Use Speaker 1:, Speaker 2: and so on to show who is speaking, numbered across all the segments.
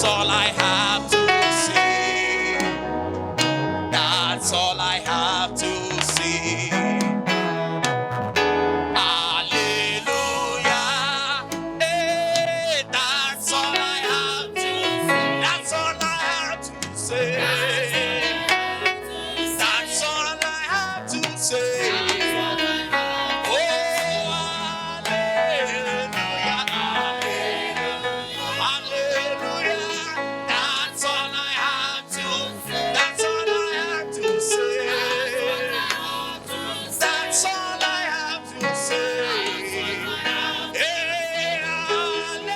Speaker 1: That's all I have to say. That's all I have to say. Hallelujah. Hey, that's all I have to say. That's all I have to say. That's all I have to say. Oh, hallelujah. Hallelujah. That's all I have to. That's all I have to say. That's all I have to say. Hey, hallelujah.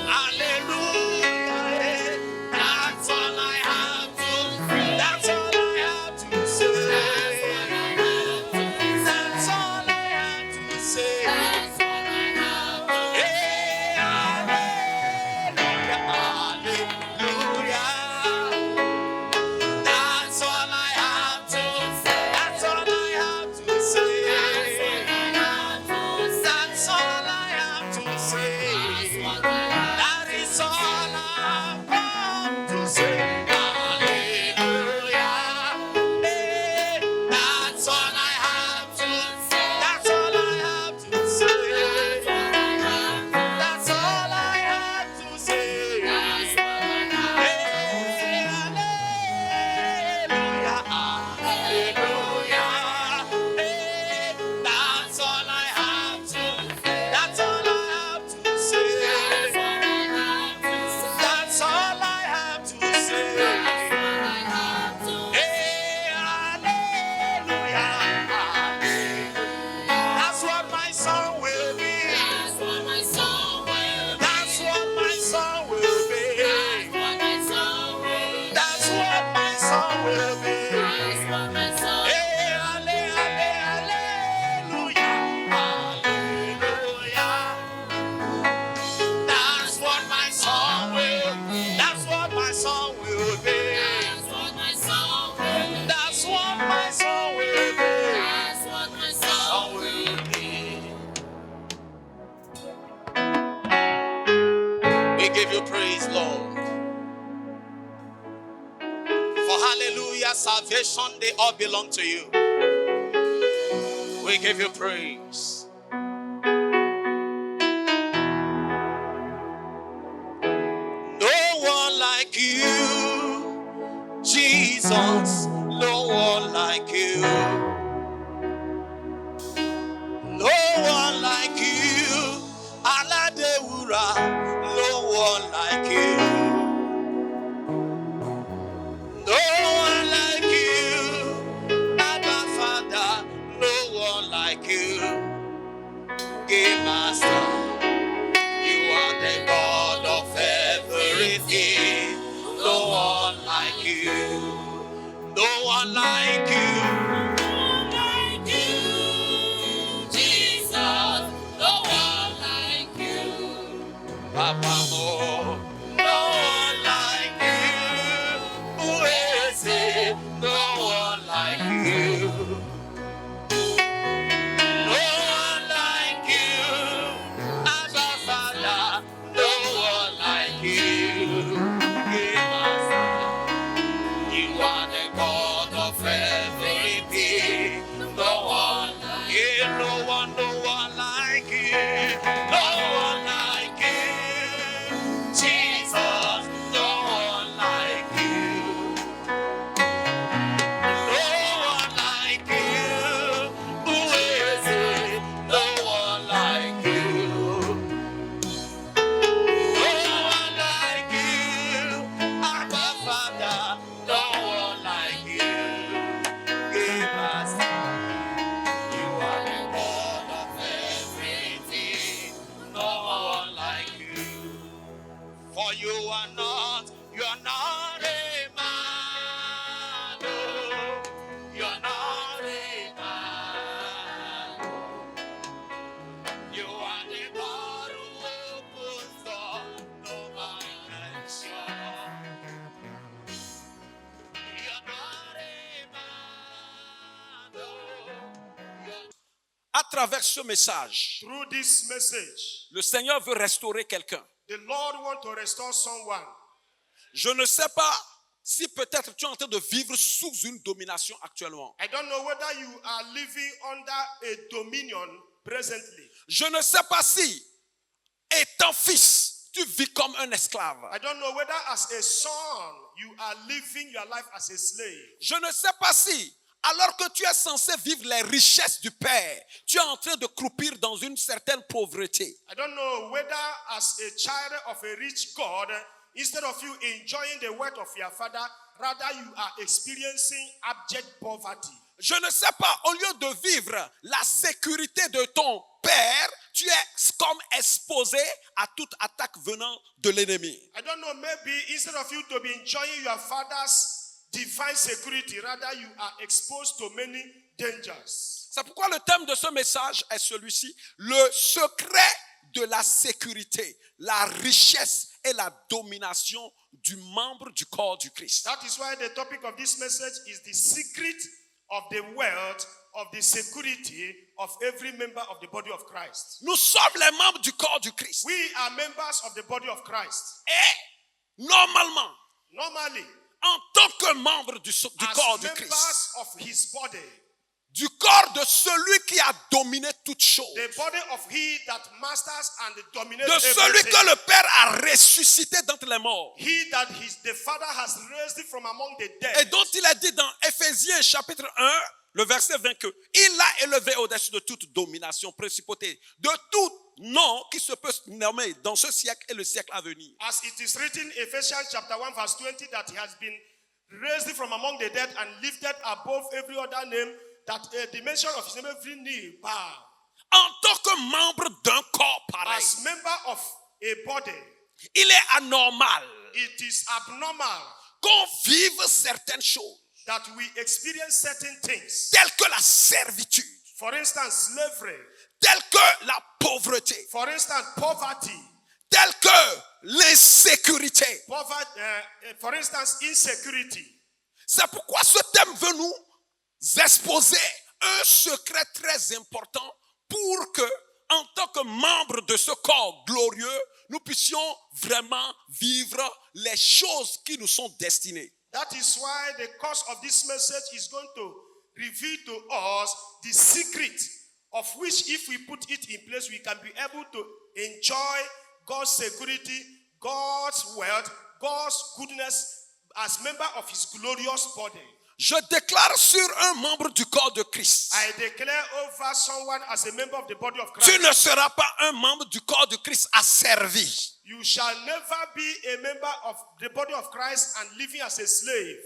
Speaker 1: Hallelujah. That's all I have to. That's all I have to say. That's all I have to say. Hey, hallelujah. Hallelujah. That's all I have to. That's all I have to say. That's all I have to say. That is all I have to say. Hallelujah. Hey, that's all I have to. That's all I have to say. That's all I have to say. Hey, hallelujah. Hallelujah. Hey, that's all I have to. That's all I have to say. That's all I have to say. Hey, hallelujah. That's what my song will be. That's what my song will be. That's what my song will be. That's what my song will be. Hey, hallelujah. Hallelujah. That's what my song will be. That's what my song will be. That's what my song will be. Song will be. We give you praise, Lord. For hallelujah, salvation, they all belong to you. We give you praise. No one like you, Jesus. No one like you. No one like you, Aladewura. No one like you. No one like you, Abba Father. No one like you, Game Master. You are the God of everything. No one like you. No one like you. Papa, oh, no one like you. Who is it? No one like you. No one like you. Abba Father, no one like you. Give us. You are the God of everything. No one like you. No one like you. No one like you. Jesus, no one like you. No one like you. Who is it? No one like you. No one like you. Abba Father, no one like you. Give us. You are the God of everything. No one like you. For you are not a man. No, you're not a man. You are the God who opens doors no man can shut. You're not a man. No, you're... À travers ce message,
Speaker 2: Through this message,
Speaker 1: le Seigneur veut restaurer quelqu'un.
Speaker 2: The Lord wants to restore someone.
Speaker 3: Je ne sais pas si peut-être tu es en train de vivre sous une domination actuellement.
Speaker 2: I don't know whether you are living under a dominion presently.
Speaker 3: Je ne sais pas si, étant fils, tu vis comme un esclave.
Speaker 2: I don't know whether as a son you are living your life as a slave.
Speaker 3: Je ne sais pas si, alors que tu es censé vivre les richesses du Père, tu es en train de croupir dans une certaine pauvreté.
Speaker 2: I don't know whether as a child of a rich God, instead of you enjoying the wealth of your father, rather you are experiencing abject poverty.
Speaker 3: Je ne sais pas, au lieu de vivre la sécurité de ton Père, tu es comme exposé à toute attaque venant de l'ennemi.
Speaker 2: I don't know, maybe instead of you to be enjoying your father's divine security, rather you are exposed to many dangers.
Speaker 3: C'est pourquoi le thème de ce message est celui-ci, le secret de la sécurité, la richesse et la domination du membre du corps du Christ.
Speaker 2: That is why the topic of this message is the secret of the wealth, of the security of every member of the body of Christ.
Speaker 3: Nous sommes les membres du corps du Christ.
Speaker 2: We are members of the body of Christ.
Speaker 3: Et normalement,
Speaker 2: Normally,
Speaker 3: en tant que membre du corps
Speaker 2: as
Speaker 3: du Christ,
Speaker 2: members of his body,
Speaker 3: du corps de celui qui a dominé toutes choses,
Speaker 2: the body of he that masters and dominates
Speaker 3: de celui
Speaker 2: everything,
Speaker 3: que le Père a ressuscité d'entre les morts,
Speaker 2: he that the Father has raised from among the
Speaker 3: et
Speaker 2: dead,
Speaker 3: dont il a dit dans Éphésiens chapitre 1, le verset 20, que il l'a élevé au-dessus de toute domination, principauté, de tout nom qui se peut nommer dans ce siècle et le siècle à venir.
Speaker 2: as it is written in Ephesians chapter 1 verse 20, that he has been raised from among the dead and lifted above every other name, that the mention of his name every knee bow.
Speaker 3: En tant que membre d'un corps pareil,
Speaker 2: As member of a body,
Speaker 3: il est anormal
Speaker 2: it is abnormal
Speaker 3: qu'on vive certaines choses,
Speaker 2: that we experience certain things.
Speaker 3: telles que la servitude,
Speaker 2: For instance, slavery.
Speaker 3: telles que la pauvreté,
Speaker 2: For instance, poverty.
Speaker 3: telles que l'insécurité.
Speaker 2: For instance, insecurity.
Speaker 3: C'est pourquoi ce thème veut nous exposer un secret très important pour que, en tant que membre de ce corps glorieux, nous puissions vraiment vivre les choses qui nous sont destinées.
Speaker 2: That is why the cause of this message is going to reveal to us the secret of which, if we put it in place, we can be able to enjoy God's security, God's wealth, God's goodness as member of his glorious body.
Speaker 3: Je déclare sur un membre du corps de Christ.
Speaker 2: I declare over someone as a member of the body of Christ.
Speaker 3: Tu ne seras pas un membre du corps de Christ asservi.
Speaker 2: You shall never be a member of the body of Christ and living as a slave.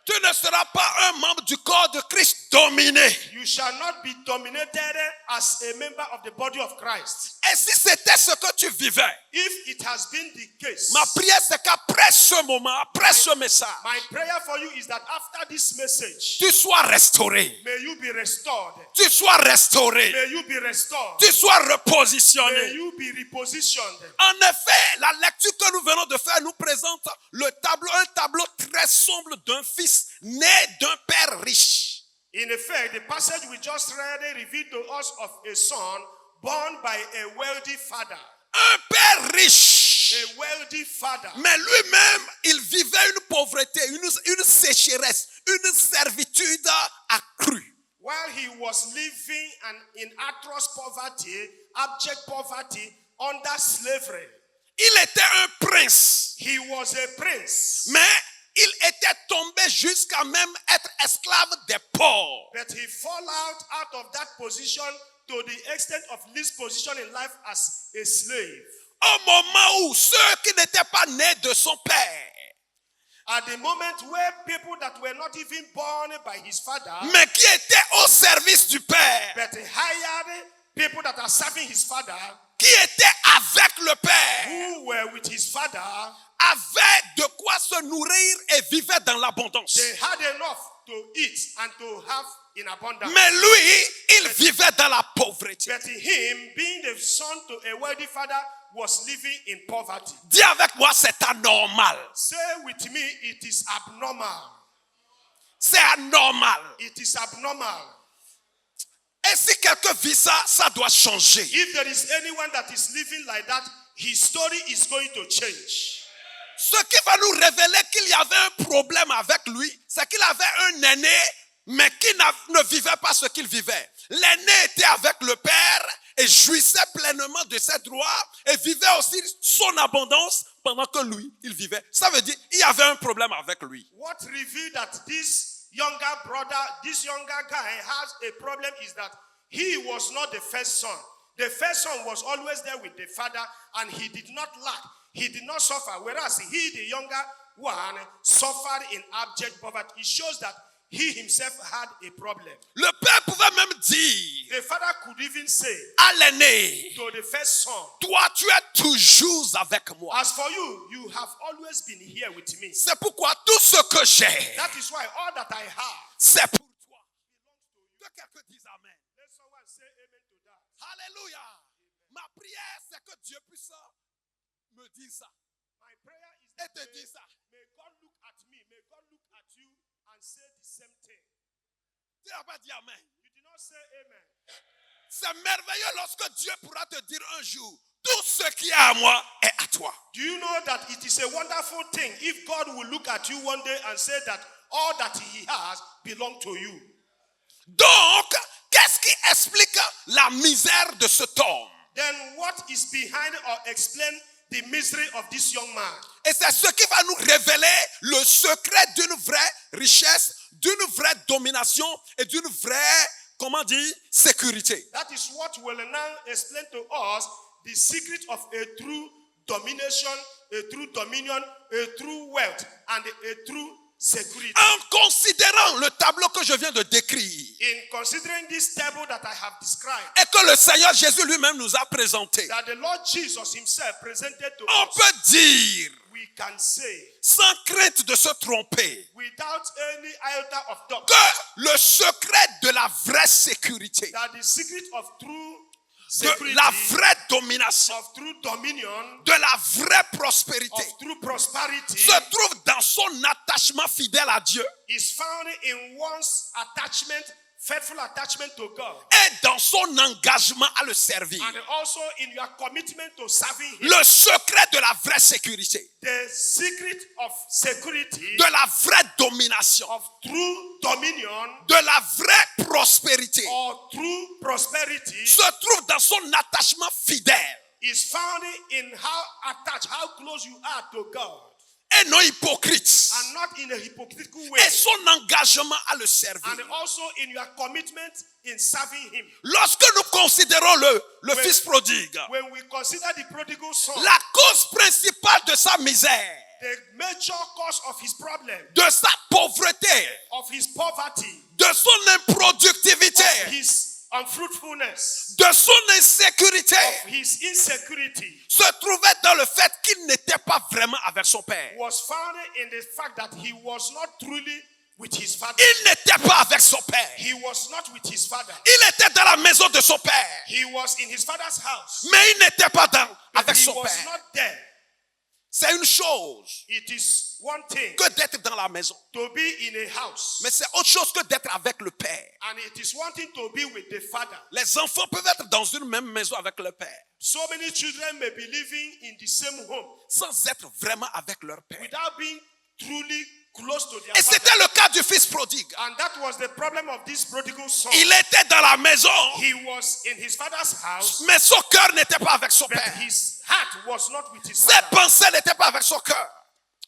Speaker 3: Tu ne seras pas un membre du corps de Christ dominé.
Speaker 2: You shall not be dominated as a member of the body of Christ.
Speaker 3: Et si c'était ce que tu vivais,
Speaker 2: If it has been the case,
Speaker 3: ma prière c'est qu'après ce moment, après ce message,
Speaker 2: my prayer for you is that after this message,
Speaker 3: tu sois restauré.
Speaker 2: may you be restored.
Speaker 3: Tu sois restauré.
Speaker 2: May you be restored.
Speaker 3: Tu sois
Speaker 2: May
Speaker 3: repositionné.
Speaker 2: you be repositioned.
Speaker 3: En effet, la lecture que nous venons de faire nous présente un tableau très sombre d'un fils né d'un père riche.
Speaker 2: In effect, the passage we just read revealed to us of a son born by a wealthy father.
Speaker 3: Un père riche.
Speaker 2: A wealthy father.
Speaker 3: Mais lui-même, il vivait une pauvreté, une sécheresse, une servitude accrue.
Speaker 2: While he was living in atrocious poverty, abject poverty, under slavery.
Speaker 3: Il était un prince,
Speaker 2: He was a prince.
Speaker 3: mais il était tombé jusqu'à même être esclave des pauvres.
Speaker 2: But he fall out of that position to the extent of this position in life as a slave.
Speaker 3: Au moment où ceux qui n'étaient pas nés de son père,
Speaker 2: At the moment where people that were not even born by his father,
Speaker 3: mais qui étaient au service du père,
Speaker 2: but he hired people that are serving his father,
Speaker 3: qui étaient avec le père,
Speaker 2: who were with his father,
Speaker 3: avaient de quoi se nourrir et vivaient dans l'abondance.
Speaker 2: they had enough to eat and to have in abundance.
Speaker 3: Mais lui, il vivait dans la pauvreté.
Speaker 2: But him, being the son to a wealthy father, was living in poverty.
Speaker 3: Dis avec moi, c'est anormal.
Speaker 2: Say with me, it is abnormal.
Speaker 3: C'est anormal.
Speaker 2: It is abnormal.
Speaker 3: Et si quelqu'un vit ça, ça doit changer.
Speaker 2: If there is anyone that is living like that, his story is going to change.
Speaker 3: Ce qui va nous révéler qu'il y avait un problème avec lui, c'est qu'il avait un aîné, mais qui ne vivait pas ce qu'il vivait. L'aîné était avec le père et jouissait pleinement de ses droits et vivait aussi son abondance pendant que lui, il vivait. Ça veut dire qu'il y avait un problème avec lui.
Speaker 2: What revealed that this younger brother, this younger guy has a problem is that he was not the first son. The first son was always there with the father and he did not lack. He did not suffer. Whereas he, the younger one, suffered in abject poverty. It shows that he himself had a problem.
Speaker 3: Le père pouvait même dire
Speaker 2: The father could even say
Speaker 3: à l'aîné,
Speaker 2: to the first son,
Speaker 3: toi tu es toujours avec moi.
Speaker 2: as for you, you have always been here with me.
Speaker 3: C'est pourquoi tout ce que j'ai,
Speaker 2: That is why all that I have.
Speaker 3: c'est pour toi. Que quelqu'un dise amen.
Speaker 2: Let someone say amen to that.
Speaker 3: Alléluia. Ma prière, c'est que Dieu puisse me dire ça
Speaker 2: My prayer is
Speaker 3: et
Speaker 2: that
Speaker 3: te dire ça.
Speaker 2: may God look at me, may God look at you and say the same thing.
Speaker 3: Tu n'as pas dit amen.
Speaker 2: You did not say amen.
Speaker 3: C'est merveilleux lorsque Dieu pourra te dire un jour, tout ce qui est à moi est à toi.
Speaker 2: Do you know that it is a wonderful thing if God will look at you one day and say that all that he has belong to you?
Speaker 3: Donc, qu'est-ce qui explique la misère de cet homme?
Speaker 2: Then what is behind or explain the misery of this young man?
Speaker 3: Et c'est ce qui va nous révéler le secret d'une vraie richesse, d'une vraie domination et d'une vraie, comment dire, sécurité.
Speaker 2: That is what will now explain to us the secret of a true domination, a true dominion, a true wealth, and a true security.
Speaker 3: En considérant le tableau que je viens de décrire
Speaker 2: In considering this table that I have described,
Speaker 3: et que le Seigneur Jésus lui-même nous a présenté,
Speaker 2: that the Lord Jesus himself presented to
Speaker 3: on
Speaker 2: us,
Speaker 3: peut dire,
Speaker 2: we can say,
Speaker 3: sans crainte de se tromper,
Speaker 2: without any iota of doubt,
Speaker 3: que le secret de la vraie sécurité,
Speaker 2: that the secret of true
Speaker 3: de
Speaker 2: security,
Speaker 3: la vraie domination,
Speaker 2: of true dominion,
Speaker 3: de la vraie prospérité,
Speaker 2: of true prosperity,
Speaker 3: se trouve dans son attachement fidèle à Dieu
Speaker 2: is found in one's attachment, faithful attachment to God,
Speaker 3: et dans son engagement à le servir.
Speaker 2: and also in your commitment to serving Him.
Speaker 3: Le secret de la vraie sécurité,
Speaker 2: The secret of security,
Speaker 3: de la vraie domination,
Speaker 2: of true dominion,
Speaker 3: de la vraie prospérité
Speaker 2: or true prosperity,
Speaker 3: se trouve dans son attachement fidèle
Speaker 2: is found in how attached, how close you are to God,
Speaker 3: et non hypocrite
Speaker 2: and not in a hypocritical way,
Speaker 3: et son engagement à le servir.
Speaker 2: and also in your commitment in serving Him.
Speaker 3: Lorsque nous considérons le fils prodigue,
Speaker 2: When we consider the prodigal son,
Speaker 3: la cause principale de sa misère,
Speaker 2: the major cause of his problem,
Speaker 3: de sa pauvreté,
Speaker 2: of his poverty,
Speaker 3: de son improductivité,
Speaker 2: of his unfruitfulness,
Speaker 3: de son insécurité,
Speaker 2: of his insecurity,
Speaker 3: se trouvait dans le fait qu'il n'était pas vraiment avec son père.
Speaker 2: was found in the fact that he was not truly with his father.
Speaker 3: Il n'était pas avec son père.
Speaker 2: He was not with his father.
Speaker 3: Il était dans la maison de son père,
Speaker 2: He was in his father's house,
Speaker 3: mais il n'était pas
Speaker 2: but
Speaker 3: avec
Speaker 2: he
Speaker 3: son
Speaker 2: was
Speaker 3: père.
Speaker 2: not there.
Speaker 3: C'est une chose
Speaker 2: It is one thing
Speaker 3: que d'être dans la maison,
Speaker 2: to be in a house,
Speaker 3: mais c'est autre chose que d'être avec le père.
Speaker 2: and it is one thing to be with the father.
Speaker 3: Les enfants peuvent être dans une même maison avec le père,
Speaker 2: So many children may be living in the same home
Speaker 3: sans être vraiment avec leur père.
Speaker 2: without being truly close to their
Speaker 3: Et
Speaker 2: father.
Speaker 3: c'était le cas du fils prodigue.
Speaker 2: And that was the problem of this prodigal son.
Speaker 3: Il était dans la maison,
Speaker 2: He was in his father's house,
Speaker 3: mais son cœur n'était pas avec son
Speaker 2: but
Speaker 3: père.
Speaker 2: his heart was not with his
Speaker 3: Ses
Speaker 2: father.
Speaker 3: pensées n'étaient pas avec son cœur,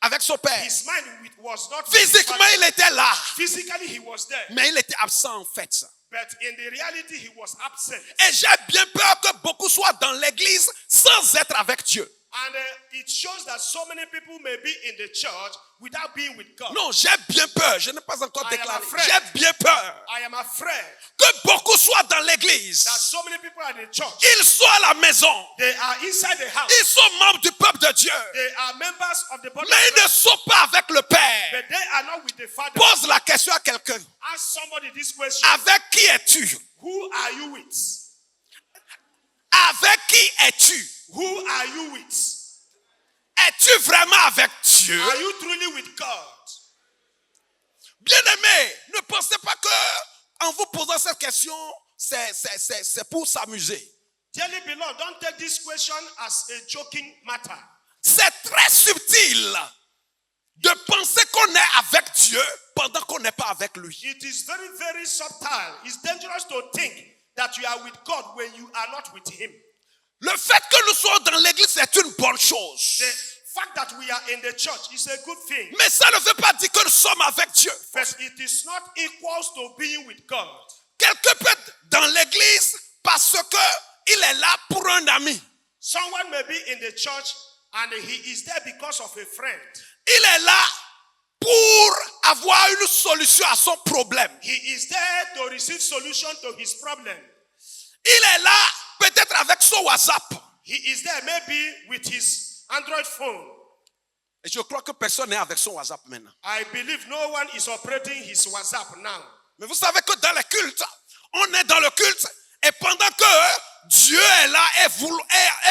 Speaker 3: avec son père.
Speaker 2: His mind was not with his
Speaker 3: Physiquement,
Speaker 2: father.
Speaker 3: il était là,
Speaker 2: Physically, he was there,
Speaker 3: mais il était absent en fait.
Speaker 2: but in the reality, he was absent.
Speaker 3: Et j'ai bien peur que beaucoup soient dans l'église sans être avec Dieu.
Speaker 2: And it shows that so many people may be in the church without being with God.
Speaker 3: Non, j'ai bien peur. Je n'ai pas encore
Speaker 2: I am
Speaker 3: déclaré.
Speaker 2: afraid.
Speaker 3: J'ai bien peur
Speaker 2: I am afraid
Speaker 3: que beaucoup soient dans l'église.
Speaker 2: that so many people are in the church.
Speaker 3: Ils soient à la maison.
Speaker 2: They are inside the house.
Speaker 3: Ils sont membres du peuple de Dieu.
Speaker 2: They are members of the body
Speaker 3: Mais
Speaker 2: of
Speaker 3: ils ne
Speaker 2: Christ,
Speaker 3: sont pas avec le Père.
Speaker 2: but they are not with the Father.
Speaker 3: Pose la question à quelqu'un.
Speaker 2: Ask somebody this question.
Speaker 3: Avec qui es-tu?
Speaker 2: Who are you with?
Speaker 3: Avec qui es-tu?
Speaker 2: Who are you with?
Speaker 3: Es-tu vraiment avec Dieu?
Speaker 2: Are you truly with God?
Speaker 3: Bien-aimés, ne pensez pas que en vous posant cette question, c'est pour s'amuser.
Speaker 2: Dearly beloved, don't take this question as a joking matter.
Speaker 3: C'est très subtil de penser qu'on est avec Dieu pendant qu'on n'est pas avec lui.
Speaker 2: It is very, very subtle. It's dangerous to think that you are with God when you are not with Him.
Speaker 3: Le fait que nous soyons dans l'église, c'est une bonne chose.
Speaker 2: The fact that we are in the church is a good thing.
Speaker 3: Mais ça ne veut pas dire que nous sommes avec Dieu.
Speaker 2: But it is not equal to being with God.
Speaker 3: Quelqu'un peut être dans l'église parce qu'il est là pour un ami.
Speaker 2: Someone may be in the church and he is there because of a friend.
Speaker 3: Il est là pour avoir une solution à son problème.
Speaker 2: He is there to receive solution to his problem.
Speaker 3: Il est là peut-être avec son WhatsApp.
Speaker 2: He is there maybe with his Android phone.
Speaker 3: Et je crois que personne n'est avec son WhatsApp maintenant.
Speaker 2: I believe no one is operating his WhatsApp now.
Speaker 3: Mais vous savez que dans le culte, on est dans le culte et pendant que Dieu est là et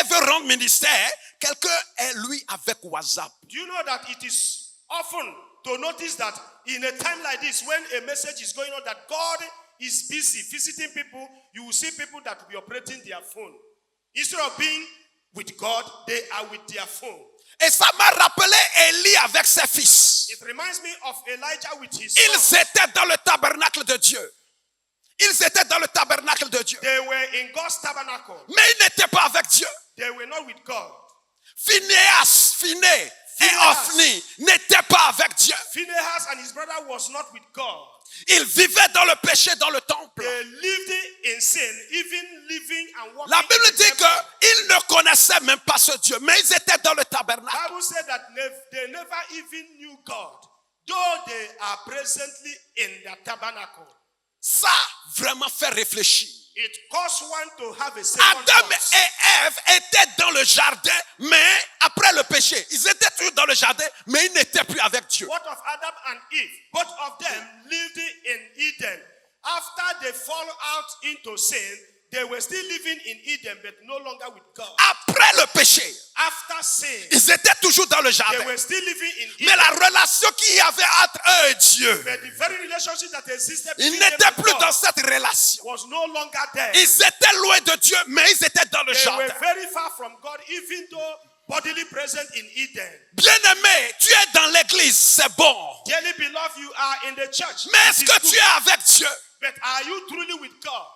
Speaker 3: veut rendre ministère, quelqu'un est lui avec WhatsApp.
Speaker 2: Do you know that it is often to notice that in a time like this, when a message is going on that God is busy visiting people, you will see people that will be operating their phone. Instead of being with God, they are with their phone.
Speaker 3: Et ça m'a rappelé Élie avec ses fils.
Speaker 2: It reminds me of Elijah with his
Speaker 3: Ils
Speaker 2: son.
Speaker 3: étaient dans le tabernacle de Dieu. Ils étaient dans le tabernacle de Dieu.
Speaker 2: They were in God's tabernacle.
Speaker 3: Mais ils n'étaient pas avec Dieu.
Speaker 2: They were not with God.
Speaker 3: Phiné et Ophni n'étaient pas avec Dieu.
Speaker 2: Phinehas and his brother was not with God.
Speaker 3: Ils vivaient dans le péché dans le temple.
Speaker 2: They lived in sin, even living and walking.
Speaker 3: La Bible
Speaker 2: in the
Speaker 3: dit
Speaker 2: temple.
Speaker 3: qu'ils ne connaissaient même pas ce Dieu, mais ils étaient dans le tabernacle.
Speaker 2: The Bible said that they never even knew God, though they are presently in the tabernacle.
Speaker 3: Ça vraiment fait réfléchir.
Speaker 2: It caused one to have a second
Speaker 3: Adam
Speaker 2: thought.
Speaker 3: et Ève étaient dans le jardin, mais après le péché, ils étaient toujours dans le jardin, mais ils n'étaient plus avec Dieu.
Speaker 2: What of Adam and Eve? Both of them lived in Eden. After they fall out into sin, they were still living in Eden, but no longer with God.
Speaker 3: Après le péché,
Speaker 2: After sin,
Speaker 3: ils étaient toujours dans le
Speaker 2: they
Speaker 3: jardin.
Speaker 2: were still living in
Speaker 3: Mais
Speaker 2: Eden.
Speaker 3: la relation qu'il y avait entre eux et Dieu,
Speaker 2: But the very relationship that existed
Speaker 3: ils
Speaker 2: between them
Speaker 3: n'étaient
Speaker 2: and
Speaker 3: plus dans
Speaker 2: God
Speaker 3: cette relation.
Speaker 2: was no longer there.
Speaker 3: Ils étaient loin de Dieu, mais ils étaient dans le
Speaker 2: They were
Speaker 3: jardin.
Speaker 2: very far from God, even though bodily present in Eden.
Speaker 3: Bien-aimé, tu es dans l'église, c'est bon.
Speaker 2: Dearly beloved, you are in the church.
Speaker 3: Mais
Speaker 2: It
Speaker 3: est-ce
Speaker 2: is
Speaker 3: que
Speaker 2: good.
Speaker 3: tu es avec Dieu?
Speaker 2: But are you truly with God?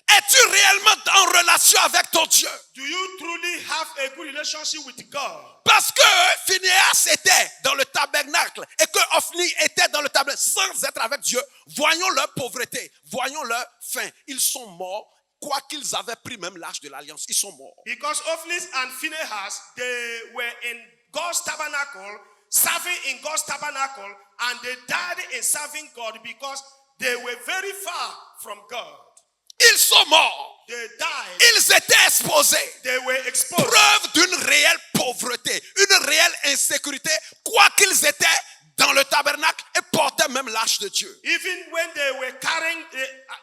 Speaker 3: Es-tu réellement en relation avec ton Dieu?
Speaker 2: Do you truly have a good relationship with God?
Speaker 3: Parce que Phinéas était dans le tabernacle et que Ophni était dans le tabernacle sans être avec Dieu. Voyons leur pauvreté, voyons leur faim. Ils sont morts, quoiqu'ils avaient pris même l'âge de l'alliance. Ils sont morts.
Speaker 2: Because Ophni and Phinehas, they were in God's tabernacle, serving in God's tabernacle, and they died in serving God because they were very far from God.
Speaker 3: Ils sont morts.
Speaker 2: They died.
Speaker 3: Ils étaient exposés.
Speaker 2: They were exposed.
Speaker 3: Preuve d'une réelle pauvreté, une réelle insécurité, quoiqu'ils étaient dans le tabernacle et portaient même l'arche de Dieu.
Speaker 2: Even when they were carrying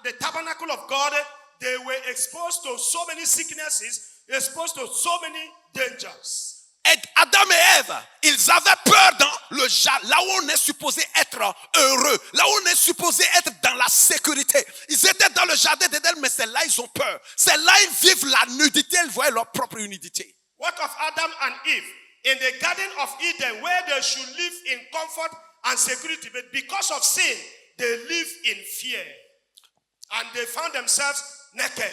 Speaker 2: the tabernacle of God, they were exposed to so many sicknesses, exposed to so many dangers.
Speaker 3: Et Adam et Ève, ils avaient peur dans le jardin, là où on est supposé être heureux, là où on est supposé être dans la sécurité. Ils étaient dans le jardin d'Éden, mais c'est là ils ont peur. C'est là ils vivent la nudité, ils voient leur propre nudité.
Speaker 2: What of Adam and Eve in the Garden of Eden, where they should live in comfort and security, but because of sin, they live in fear, and they found themselves naked.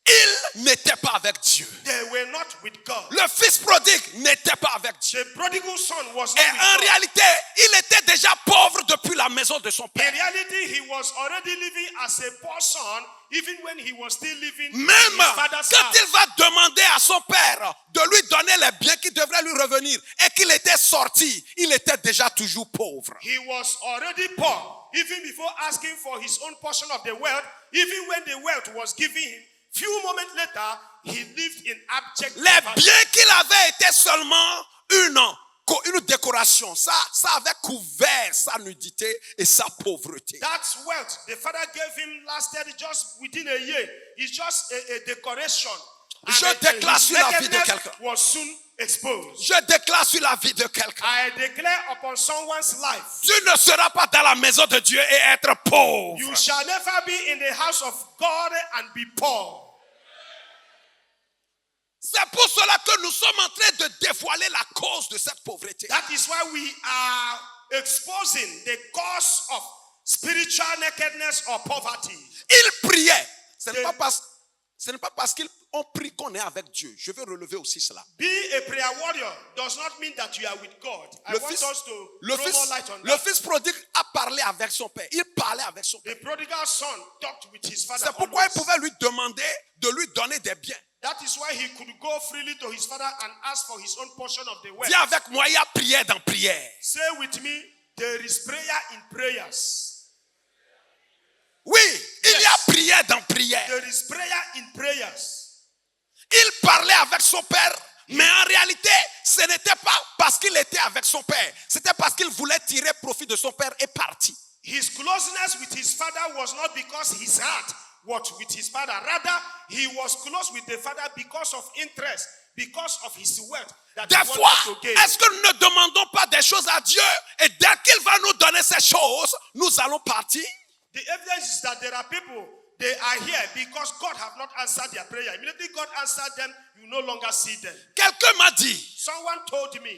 Speaker 3: Ils n'étaient pas avec Dieu.
Speaker 2: They were not with God.
Speaker 3: Le fils prodigue n'était pas avec Dieu.
Speaker 2: The prodigal son was
Speaker 3: Et
Speaker 2: not with
Speaker 3: en
Speaker 2: God.
Speaker 3: réalité, il était déjà pauvre depuis la maison de son
Speaker 2: In
Speaker 3: père.
Speaker 2: reality, he was already living as a poor son, even when he was still living in
Speaker 3: Même
Speaker 2: his father's
Speaker 3: quand
Speaker 2: house.
Speaker 3: il va demander à son père de lui donner les biens qui devraient lui revenir et qu'il était sorti, il était déjà toujours pauvre.
Speaker 2: He was already poor, even before asking for his own portion of the wealth. Even when the wealth was given him, few moments later, he lived in abject
Speaker 3: Les
Speaker 2: poverty.
Speaker 3: biens qu'il avait étaient seulement une décoration. Ça avait couvert sa nudité et sa pauvreté.
Speaker 2: That wealth the father gave him lasted just within a year. It's just a decoration.
Speaker 3: Je
Speaker 2: And
Speaker 3: déclare
Speaker 2: his
Speaker 3: sur la vie de
Speaker 2: nakedness
Speaker 3: quelqu'un.
Speaker 2: was soon exposed.
Speaker 3: Je déclare sur la vie de quelqu'un.
Speaker 2: I declare upon someone's life,
Speaker 3: Tu ne seras pas dans la maison de Dieu et être pauvre.
Speaker 2: you shall never be in the house of God and be poor.
Speaker 3: C'est pour cela que nous sommes en train de dévoiler la cause de cette pauvreté.
Speaker 2: That is why we are exposing the cause of spiritual nakedness or poverty.
Speaker 3: Ils priaient. Ce n'est pas parce qu'ils ont pris qu'on est avec Dieu. Je veux relever aussi cela.
Speaker 2: Being a prayer warrior does not mean that you are with God. I want us to throw more light on
Speaker 3: Le
Speaker 2: that.
Speaker 3: fils prodigue a parlé avec son père. Il parlait avec son père.
Speaker 2: The prodigal son talked with his father.
Speaker 3: C'est pourquoi il
Speaker 2: always.
Speaker 3: pouvait lui demander de lui donner des biens.
Speaker 2: That is why he could go freely to his father and ask for his own portion of the wealth.
Speaker 3: Viens avec moi, il y a prière dans prière.
Speaker 2: Say with me, there is prayer in prayers.
Speaker 3: Oui, il y a
Speaker 2: Yes.
Speaker 3: prière dans prière.
Speaker 2: There is prayer in prayers.
Speaker 3: Il parlait avec son père, mais en réalité, ce n'était pas parce qu'il était avec son père. C'était parce qu'il voulait tirer profit de son père et partir.
Speaker 2: His closeness with his father was not because his heart was with his father. Rather, he was close with the father because of interest, because of his wealth that
Speaker 3: Des
Speaker 2: he
Speaker 3: fois,
Speaker 2: wanted to gain.
Speaker 3: est-ce que nous ne demandons pas des choses à Dieu et dès qu'il va nous donner ces choses, nous allons partir?
Speaker 2: The evidence is that there are people, they are here because God have not answered their prayer. Immediately God answered them, you no longer see them.
Speaker 3: Quelqu'un m'a dit
Speaker 2: Someone told me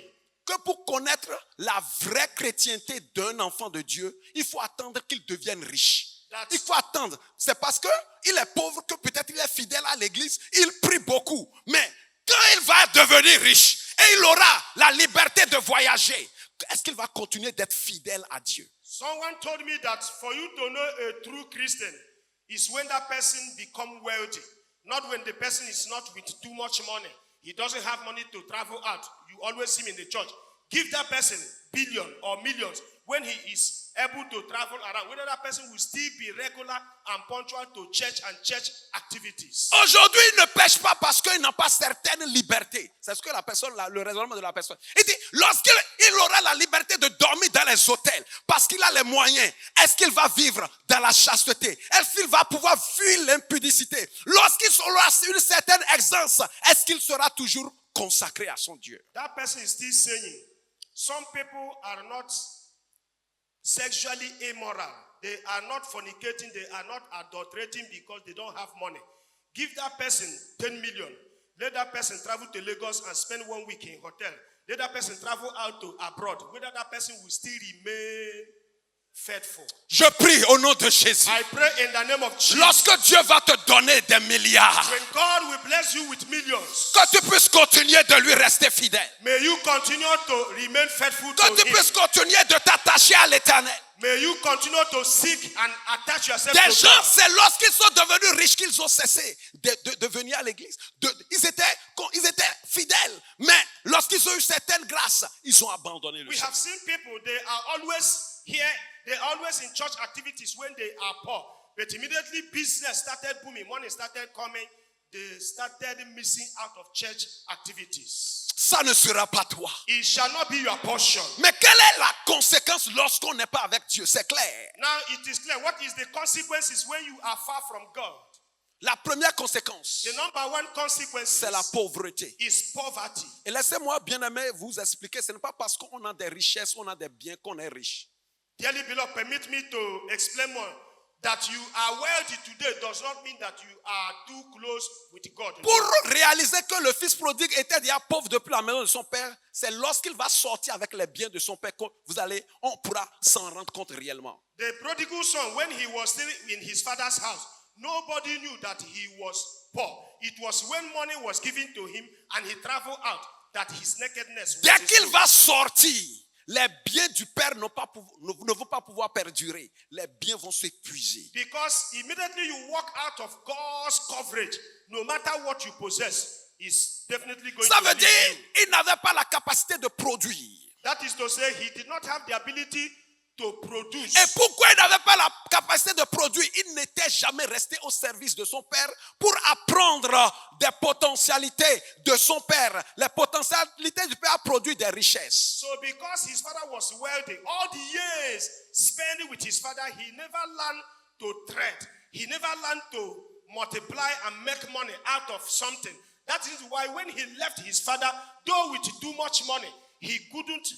Speaker 3: que pour connaître la vraie chrétienté d'un enfant de Dieu, il faut attendre qu'il devienne riche. Il faut attendre. C'est parce qu'il est pauvre que peut-être il est fidèle à l'église, il prie beaucoup. Mais quand il va devenir riche et il aura la liberté de voyager, est-ce qu'il va continuer d'être fidèle à Dieu?
Speaker 2: Someone told me that for you to know a true Christian is when that person become wealthy, not when the person is not with too much money. He doesn't have money to travel out. You always see him in the church. Give that person billion or millions when he is able to travel around. Whether that person will still be regular and punctual to church and church activities.
Speaker 3: Aujourd'hui, il ne pêche pas parce qu'il n'a pas certaine liberté. C'est ce que la personne, le raisonnement de la personne. Il dit, lorsqu'il aura la liberté de dormir dans les hôtels, parce qu'il a les moyens, est-ce qu'il va vivre dans la chasteté? Est-ce qu'il va pouvoir fuir l'impudicité? Lorsqu'il aura une certaine aisance, est-ce qu'il sera toujours consacré à son Dieu?
Speaker 2: That person is still saying, some people are not sexually immoral. They are not fornicating. They are not adulterating because they don't have money. Give that person 10 million. Let that person travel to Lagos and spend 1 week in hotel. Let that person travel out to abroad. Whether that person will still remain faithful.
Speaker 3: Je prie au nom de Jésus.
Speaker 2: I pray in the name of Jesus.
Speaker 3: Lorsque Dieu va te donner des milliards,
Speaker 2: When God will bless you with millions,
Speaker 3: que tu puisses continuer de lui rester fidèle.
Speaker 2: may you continue to remain faithful
Speaker 3: Que
Speaker 2: to
Speaker 3: tu
Speaker 2: Him.
Speaker 3: puisses continuer de t'attacher à l'éternel.
Speaker 2: May you continue to seek and attach yourself
Speaker 3: Des
Speaker 2: to
Speaker 3: gens,
Speaker 2: God.
Speaker 3: c'est lorsqu'ils sont devenus riches qu'ils ont cessé de venir à l'église. Ils étaient fidèles, mais lorsqu'ils ont eu certaines grâces, ils ont abandonné le
Speaker 2: We
Speaker 3: chemin.
Speaker 2: have seen people, they are always here, they are always in church activities when they are poor. But immediately business started booming, money started coming, they started missing out of church activities.
Speaker 3: Ça ne sera pas toi.
Speaker 2: It shall not be your portion.
Speaker 3: Mais quelle est la conséquence lorsqu'on n'est pas avec Dieu? C'est clair.
Speaker 2: Now it is clear. What is the consequences when you are far from God?
Speaker 3: La première conséquence,
Speaker 2: The number one consequence
Speaker 3: c'est la pauvreté.
Speaker 2: is poverty.
Speaker 3: Et laissez-moi, bien-aimé, vous expliquer, ce n'est pas parce qu'on a des richesses, on a des biens qu'on est riche.
Speaker 2: Dearly beloved, permit me to explain more. That you are wealthy today does not mean that you are too close with God.
Speaker 3: Pour réaliser que le fils prodigue était déjà pauvre depuis la maison de son père, c'est lorsqu'il va sortir avec les biens de son père qu'on pourra s'en rendre compte réellement.
Speaker 2: The prodigal son, when he was still in his father's house, nobody knew that he was poor. It was when money was given to him and he traveled out that his nakedness was
Speaker 3: Dès qu'il
Speaker 2: exposed.
Speaker 3: va sortir, les biens du père ne vont pas pouvoir perdurer. Les biens vont s'épuiser.
Speaker 2: Because immediately you walk out of God's coverage, no matter what you possess, is definitely going
Speaker 3: Ça
Speaker 2: to
Speaker 3: veut
Speaker 2: leave
Speaker 3: dire
Speaker 2: you.
Speaker 3: qu'il n'avait pas la capacité de produire.
Speaker 2: That is to say, he did not have the ability to produce.
Speaker 3: Et pourquoi il n'avait pas la capacité de produire? Il n'était jamais resté au service de son père pour apprendre des potentialités de son père. Les potentialités du père à produire des richesses.
Speaker 2: So because his father was wealthy, all the years spent with his father, he never learned to trade. He never learned to multiply and make money out of something That is why when he left his father, though with too much money, he couldn't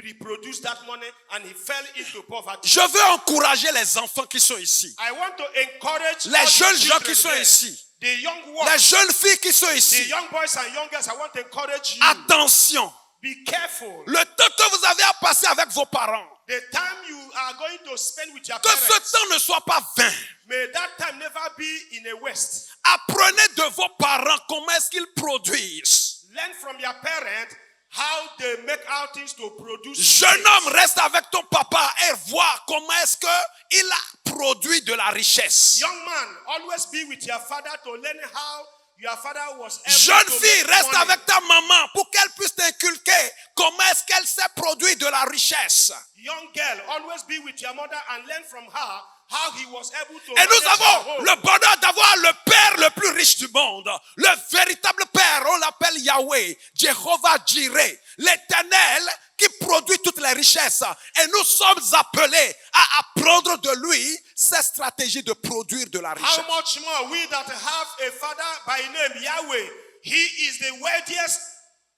Speaker 2: reproduce that money and he fell into poverty.
Speaker 3: Je veux encourager les enfants qui sont ici.
Speaker 2: I want to encourage
Speaker 3: Les
Speaker 2: all the
Speaker 3: jeunes gens
Speaker 2: children
Speaker 3: qui sont
Speaker 2: there,
Speaker 3: ici.
Speaker 2: the young
Speaker 3: Les
Speaker 2: ones,
Speaker 3: jeunes filles qui sont
Speaker 2: the
Speaker 3: ici.
Speaker 2: young boys and young girls. I want to encourage you.
Speaker 3: Attention.
Speaker 2: Be careful.
Speaker 3: Le temps que vous avez à passer avec vos parents,
Speaker 2: The time you are going to spend with your
Speaker 3: que ce
Speaker 2: parents,
Speaker 3: temps ne soit pas vain.
Speaker 2: may that time never be in a waste.
Speaker 3: Apprenez de vos parents comment est-ce qu'ils produisent.
Speaker 2: Learn from your parents how they make out things to produce.
Speaker 3: Jeune
Speaker 2: things.
Speaker 3: homme, reste avec ton papa et vois comment est-ce qu'il a produit de la richesse.
Speaker 2: Young man, always be with your father to learn how your father was able
Speaker 3: Jeune
Speaker 2: to
Speaker 3: fille,
Speaker 2: make
Speaker 3: reste
Speaker 2: money.
Speaker 3: avec ta maman pour qu'elle puisse t'inculquer comment est-ce qu'elle sait produire de la richesse.
Speaker 2: Young girl, always be with your mother and learn from her how he was able to
Speaker 3: Et
Speaker 2: manage
Speaker 3: nous
Speaker 2: her
Speaker 3: avons
Speaker 2: home.
Speaker 3: le bonheur d'avoir le Père le plus riche du monde. Le véritable Père, on l'appelle Yahweh, Jehovah Jireh, l'Éternel qui produit toutes les richesses. Et nous sommes appelés à apprendre de lui cette stratégie de produire de la richesse.
Speaker 2: How much more we that have a father by name Yahweh, he is the wealthiest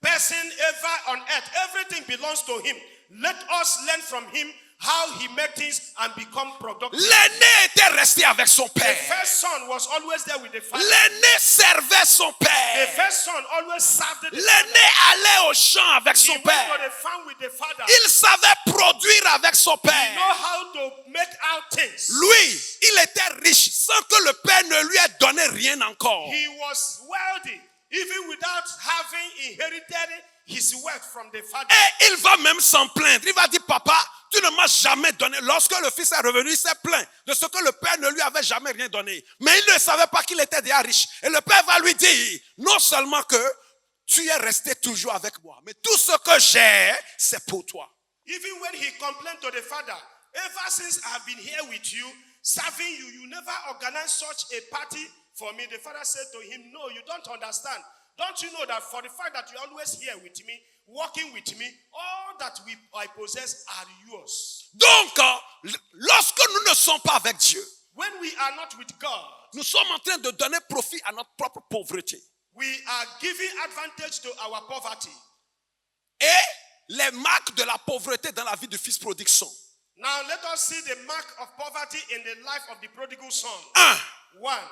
Speaker 2: person ever on earth. Everything belongs to him. Let us learn from him how he made things and become productive.
Speaker 3: L'aîné était resté avec son
Speaker 2: The
Speaker 3: père.
Speaker 2: first son was always there with the father.
Speaker 3: L'aîné servait son
Speaker 2: The
Speaker 3: père.
Speaker 2: first son always served the father.
Speaker 3: L'aîné allait au champ avec
Speaker 2: He
Speaker 3: son
Speaker 2: went
Speaker 3: père.
Speaker 2: to the farm with the father.
Speaker 3: Il savait produire avec son
Speaker 2: He know
Speaker 3: père.
Speaker 2: how to make out things.
Speaker 3: Lui, il était riche sans que le père ne lui ait donné rien encore.
Speaker 2: He was wealthy even without having inherited his wealth from the father.
Speaker 3: Et il va même s'en plaindre. Il va dire, papa, tu ne m'as jamais donné. Lorsque le fils est revenu, il s'est plaint de ce que le père ne lui avait jamais rien donné. Mais il ne savait pas qu'il était déjà riche. Et le père va lui dire, non seulement que tu es resté toujours avec moi, mais tout ce que j'ai, c'est pour toi.
Speaker 2: Even when he complained to the father, ever since I've been here with you, serving you, you never organized such a party for me. The father said to him, no, you don't understand. Don't you know that for the fact that you're always here with me, working with me, all that I possess are yours.
Speaker 3: Donc, lorsque nous ne sommes pas avec Dieu,
Speaker 2: When we are not with God,
Speaker 3: nous sommes en train de donner profit à notre propre pauvreté.
Speaker 2: we are giving advantage to our poverty.
Speaker 3: Et les marques de la pauvreté dans la vie du fils prodigue sont:
Speaker 2: Now let us see the mark of poverty in the life of the prodigal son.
Speaker 3: 1.
Speaker 2: One,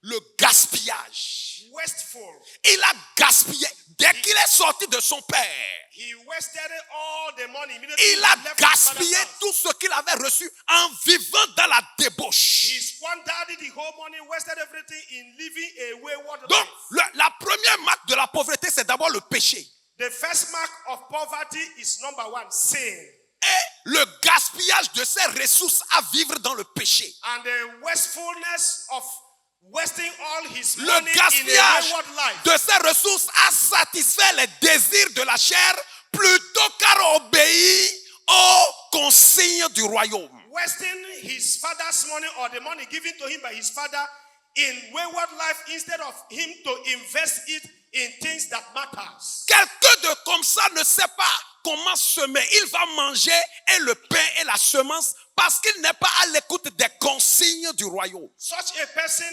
Speaker 3: Le gaspillage.
Speaker 2: wasteful.
Speaker 3: Il a gaspillé dès qu'il est sorti de son père.
Speaker 2: He wasted all the money immediately.
Speaker 3: Il
Speaker 2: he
Speaker 3: a
Speaker 2: left his
Speaker 3: gaspillé
Speaker 2: father's house.
Speaker 3: tout ce qu'il avait reçu en vivant dans la débauche.
Speaker 2: He squandered the whole money, wasted everything in living a wayward
Speaker 3: Donc,
Speaker 2: life.
Speaker 3: la première marque de la pauvreté, c'est d'abord le péché.
Speaker 2: The first mark of poverty is number one, sin.
Speaker 3: Et le gaspillage de ses ressources à vivre dans le péché.
Speaker 2: And the wastefulness of wasting all his
Speaker 3: Le
Speaker 2: money in a
Speaker 3: gaspillage
Speaker 2: wayward life.
Speaker 3: de ses ressources à satisfaire les désirs de la chair plutôt qu'à obéir aux consignes du royaume.
Speaker 2: Wasting his father's money or the money given to him by his father in wayward life instead of him to invest it in things that matters.
Speaker 3: Quelqu'un de comme ça ne sait pas comment semer. Il va manger et le pain et la semence parce qu'il n'est pas à l'écoute des consignes du royaume.
Speaker 2: Such a person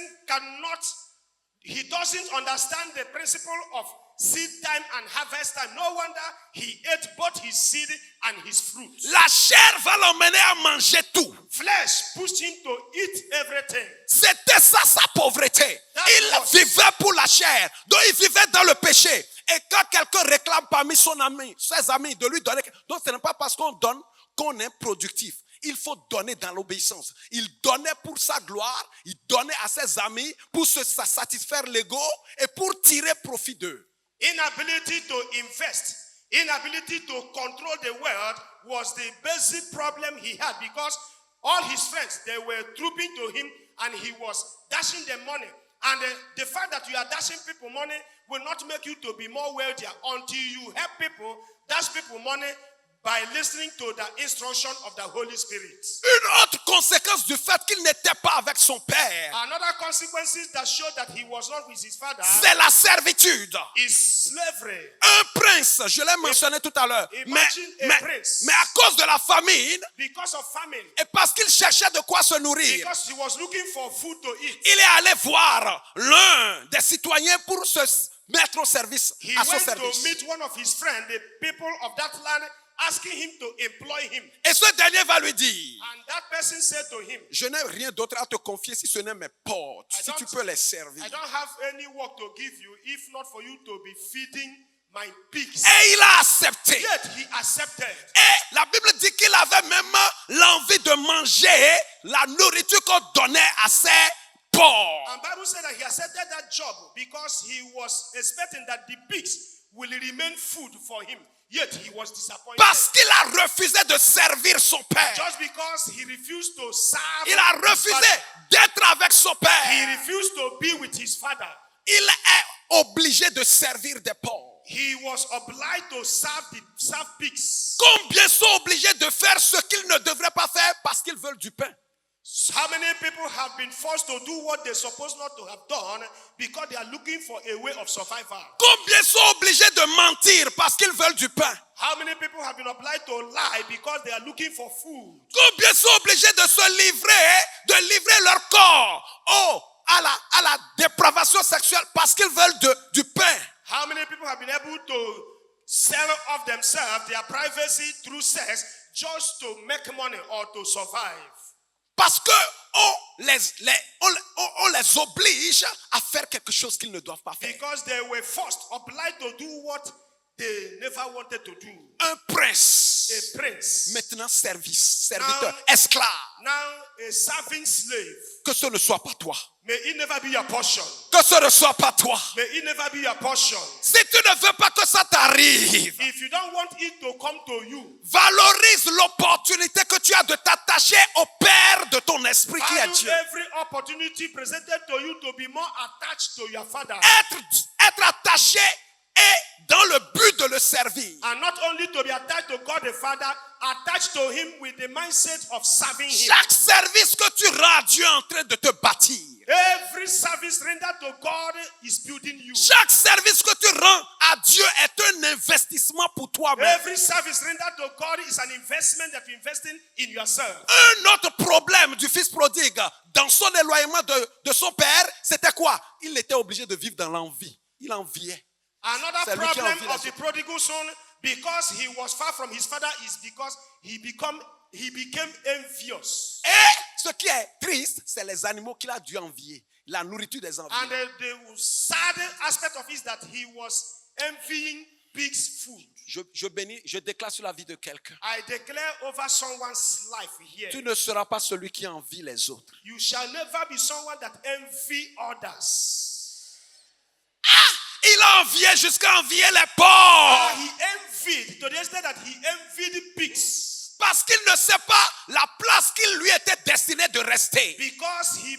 Speaker 2: he doesn't understand the principle of seed time and harvest time. No wonder he ate both his seed and his fruit.
Speaker 3: La chair va l'emmener à manger tout.
Speaker 2: Flesh pushed him to eat everything.
Speaker 3: C'était ça sa pauvreté. Il vivait pour la chair. Donc il vivait dans le péché. Et quand quelqu'un réclame parmi ses amis de lui donner, donc ce n'est pas parce qu'on donne qu'on est productif. Il faut donner dans l'obéissance. Il donnait pour sa gloire, il donnait à ses amis pour se satisfaire l'ego et pour tirer profit d'eux.
Speaker 2: Inability to invest, inability to control the world was the basic problem he had because all his friends, they were trooping to him and he was dashing them money. And the fact that you are dashing people money will not make you to be more wealthier until you help people, dash people money, by listening to the instruction of the Holy Spirit.
Speaker 3: Une autre conséquence du fait qu'il n'était pas avec son père,
Speaker 2: Another consequences that show that he was not with his father
Speaker 3: c'est la servitude.
Speaker 2: is slavery.
Speaker 3: Un prince, je l'ai mentionné tout à l'heure,
Speaker 2: Imagine a prince.
Speaker 3: mais à cause de la famine,
Speaker 2: Because of famine,
Speaker 3: et parce qu'il cherchait de quoi se nourrir,
Speaker 2: because he was looking for food to eat,
Speaker 3: il est allé voir l'un des citoyens pour se mettre au service,
Speaker 2: he
Speaker 3: à son
Speaker 2: went to
Speaker 3: service.
Speaker 2: meet one of his friends, the people of that land, asking him to employ him.
Speaker 3: Et ce dernier va lui dire,
Speaker 2: And that person said to him,
Speaker 3: je n'ai rien d'autre à te confier si ce n'est mes portes,
Speaker 2: I
Speaker 3: si
Speaker 2: don't-
Speaker 3: tu peux les servir.
Speaker 2: I don't have any work to give you if not for you to be feeding my pigs.
Speaker 3: Et il a accepté.
Speaker 2: Yet he accepted.
Speaker 3: Et la Bible dit qu'il avait même l'envie de manger la nourriture qu'on donnait à ses porcs.
Speaker 2: And Bible said that he accepted that job because he was expecting that the pigs will remain food for him. Yet he was disappointed.
Speaker 3: Parce qu'il a refusé de servir son père.
Speaker 2: Just because he refused to serve
Speaker 3: Il a
Speaker 2: his
Speaker 3: refusé
Speaker 2: father.
Speaker 3: d'être avec son
Speaker 2: He
Speaker 3: père.
Speaker 2: refused to be with his father.
Speaker 3: Il est obligé de servir des porcs.
Speaker 2: He was obliged to serve pigs.
Speaker 3: Combien sont obligés de faire ce qu'ils ne devraient pas faire parce qu'ils veulent du pain?
Speaker 2: How many people have been forced to do what they're supposed not to have done because they are looking for a way of survival?
Speaker 3: Combien sont obligés de mentir parce qu'ils veulent du pain?
Speaker 2: How many people have been obliged to lie because they are looking for food?
Speaker 3: Combien sont obligés de se livrer leur corps à la dépravation sexuelle parce qu'ils veulent du pain?
Speaker 2: How many people have been able to sell off themselves, their privacy through sex just to make money or to survive?
Speaker 3: Parce que on les oblige à faire quelque chose qu'ils ne doivent pas faire.
Speaker 2: Because they were forced, obliged to do what they never wanted to do.
Speaker 3: Un prince,
Speaker 2: A prince,
Speaker 3: maintenant serviteur,
Speaker 2: Now-
Speaker 3: esclave.
Speaker 2: now a serving slave.
Speaker 3: Que ce ne soit pas toi.
Speaker 2: May it never be your portion.
Speaker 3: Que ce ne soit pas toi.
Speaker 2: May it never be your portion.
Speaker 3: Si tu ne veux pas que ça t'arrive,
Speaker 2: If you don't want it to come to you,
Speaker 3: valorise l'opportunité que tu as de t'attacher au Père de ton esprit qui est
Speaker 2: value
Speaker 3: Dieu.
Speaker 2: every opportunity presented to you to be more attached to your father.
Speaker 3: Être attaché et dans le but de le servir.
Speaker 2: And not only to be attached to God the Father, attached to Him with the mindset of serving Him.
Speaker 3: Chaque service que tu rends, Dieu est en train de te bâtir.
Speaker 2: Every service rendered to God is building you.
Speaker 3: Chaque service que tu rends à Dieu est un investissement pour toi-même.
Speaker 2: Every service rendered to God is an investment that you're investing in yourself.
Speaker 3: Un autre problème du fils prodigue, dans son éloignement de son père, c'était quoi? Il était obligé de vivre dans l'envie. Il enviait.
Speaker 2: Another
Speaker 3: C'est lui qui
Speaker 2: problem
Speaker 3: envie la
Speaker 2: of the prodigal son, because he was far from his father, is because he became envious.
Speaker 3: Et ce qui est triste, c'est les animaux qu'il a dû envier. La nourriture des envieux.
Speaker 2: And the sad aspect of it is that he was envying pigs' food.
Speaker 3: Je déclare sur la vie de quelqu'un.
Speaker 2: I declare over someone's life here.
Speaker 3: Tu ne seras pas celui qui envie les autres.
Speaker 2: You shall never be someone that envy others.
Speaker 3: Il a envié jusqu'à envier les porcs.
Speaker 2: He envied to the extent that he envied pigs.
Speaker 3: Parce qu'il ne sait pas la place qu'il lui était destiné de rester.
Speaker 2: Because he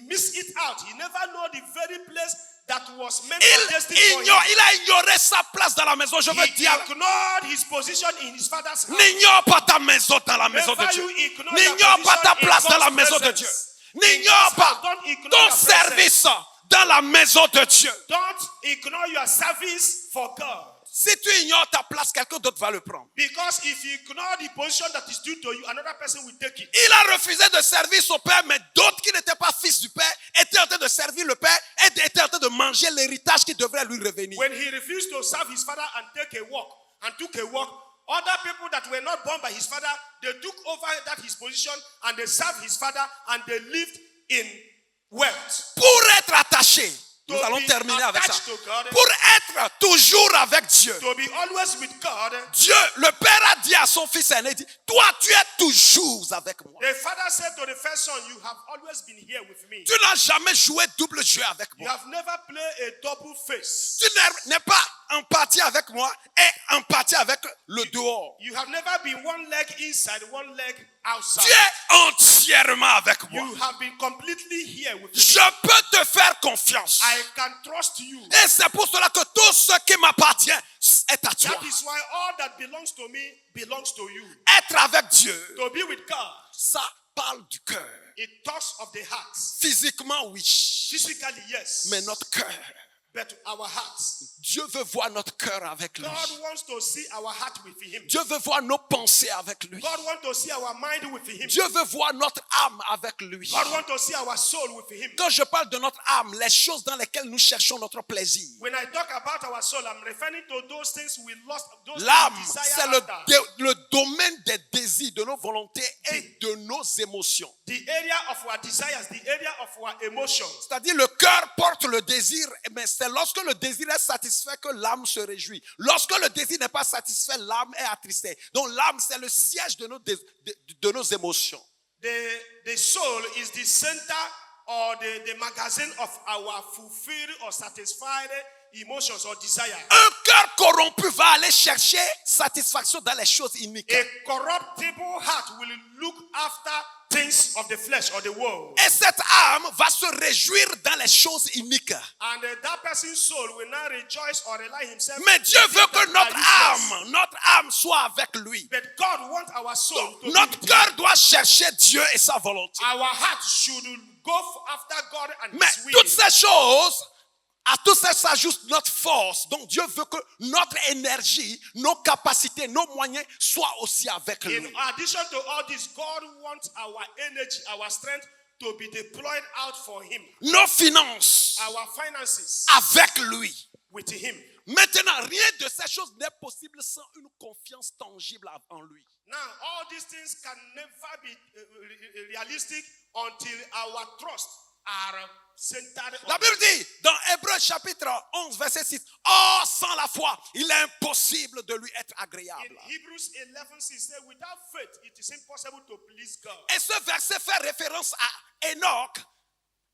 Speaker 2: missed it out. He never know the very place that was meant
Speaker 3: Il
Speaker 2: for destiny for him.
Speaker 3: a ignoré sa place dans la maison. Je veux
Speaker 2: He
Speaker 3: dire,
Speaker 2: ignored his position in his father's house.
Speaker 3: n'ignore pas ta maison dans la maison de
Speaker 2: Never
Speaker 3: Dieu.
Speaker 2: you ignore your
Speaker 3: N'ignore pas ta
Speaker 2: position in
Speaker 3: place dans la
Speaker 2: God's
Speaker 3: maison de
Speaker 2: presence.
Speaker 3: Dieu. N'ignore pas
Speaker 2: Don't ignore
Speaker 3: ton
Speaker 2: your presence.
Speaker 3: service dans la maison de Dieu.
Speaker 2: Don't ignore your service for God.
Speaker 3: Si tu ignores ta place, quelqu'un d'autre va le prendre.
Speaker 2: Because if you ignore the position that is due to you, another person will take it.
Speaker 3: Il a refusé de servir son père, mais d'autres qui n'étaient pas fils du père étaient en train de servir le père et étaient en train de manger l'héritage qui devrait lui revenir.
Speaker 2: When he refused to serve his father and took a walk, other people that were not born by his father, they took over that his position and they served his father and they lived in wealth.
Speaker 3: Pour être attaché, nous
Speaker 2: To
Speaker 3: allons
Speaker 2: be
Speaker 3: terminer avec ça.
Speaker 2: attached to God,
Speaker 3: Pour être toujours avec Dieu.
Speaker 2: to be always with God,
Speaker 3: Dieu, le père a dit à son fils aîné, dit, toi tu es toujours avec moi.
Speaker 2: the father said to the first son, you have always been here with me.
Speaker 3: Tu n'as jamais joué double jeu avec
Speaker 2: You
Speaker 3: moi.
Speaker 2: have never played a double face.
Speaker 3: Tu n'es pas en partie avec moi et en partie avec le dehors.
Speaker 2: You have never been one leg inside, one leg outside.
Speaker 3: Tu es entièrement avec moi.
Speaker 2: You have been completely here with me.
Speaker 3: Je peux te faire confiance.
Speaker 2: I can trust you.
Speaker 3: Et c'est pour cela que tout ce qui m'appartient est à toi.
Speaker 2: That is why all that belongs to me belongs to you.
Speaker 3: Être avec Dieu,
Speaker 2: To be with God,
Speaker 3: ça parle du cœur.
Speaker 2: it talks of the heart.
Speaker 3: Physiquement, oui.
Speaker 2: Physically, yes.
Speaker 3: Mais notre cœur,
Speaker 2: But our hearts.
Speaker 3: Dieu veut voir notre cœur avec lui.
Speaker 2: God wants to see our heart with Him.
Speaker 3: Dieu veut voir nos pensées avec lui.
Speaker 2: God wants to see our mind with Him.
Speaker 3: Dieu veut voir notre âme avec lui.
Speaker 2: God wants to see our soul with Him.
Speaker 3: Quand je parle de notre âme, les choses dans lesquelles nous cherchons notre plaisir.
Speaker 2: When I talk about our soul, I'm referring to those things we lost, those
Speaker 3: L'âme,
Speaker 2: things we
Speaker 3: c'est
Speaker 2: desire after.
Speaker 3: le domaine des désirs, de nos volontés et de nos émotions.
Speaker 2: The area of our desires, the area of our emotions.
Speaker 3: C'est-à-dire le cœur porte le désir, mais c'est lorsque le désir est satisfait que l'âme se réjouit. Lorsque le désir n'est pas satisfait, l'âme est attristée. Donc l'âme, c'est le siège de nos émotions.
Speaker 2: The soul is the center or the magazine of our fulfilled or satisfied emotions or desires.
Speaker 3: Un cœur corrompu va aller chercher satisfaction dans les choses iniques.
Speaker 2: A corruptible heart will look after things of the flesh or the world.
Speaker 3: Et cette âme va se réjouir dans les choses iniques.
Speaker 2: And that person's soul will not rejoice or rely himself.
Speaker 3: Mais Dieu veut que
Speaker 2: that are
Speaker 3: notre âme soit avec lui.
Speaker 2: But God wants our soul to
Speaker 3: Notre
Speaker 2: be
Speaker 3: cœur doit chercher Dieu et sa volonté.
Speaker 2: Our heart should go after God and
Speaker 3: Mais
Speaker 2: His will.
Speaker 3: toutes ces choses, à tout ça s'ajoute notre force. Donc Dieu veut que notre énergie, nos capacités, nos moyens soient aussi avec lui.
Speaker 2: In addition to all this, God wants our energy, our strength to be deployed out for Him.
Speaker 3: Nos finances
Speaker 2: Our finances
Speaker 3: avec lui.
Speaker 2: with Him.
Speaker 3: Maintenant, rien de ces choses n'est possible sans une confiance tangible en lui.
Speaker 2: Now, all these things can never be realistic until our trust are centered
Speaker 3: La
Speaker 2: on
Speaker 3: Bible dit dans Hébreux chapitre 11 verset 6, « Or, sans la foi, il est impossible de lui être agréable.
Speaker 2: In Hebrews 11:6 says, without faith, it is impossible to please God. »
Speaker 3: Et ce verset fait référence à Enoch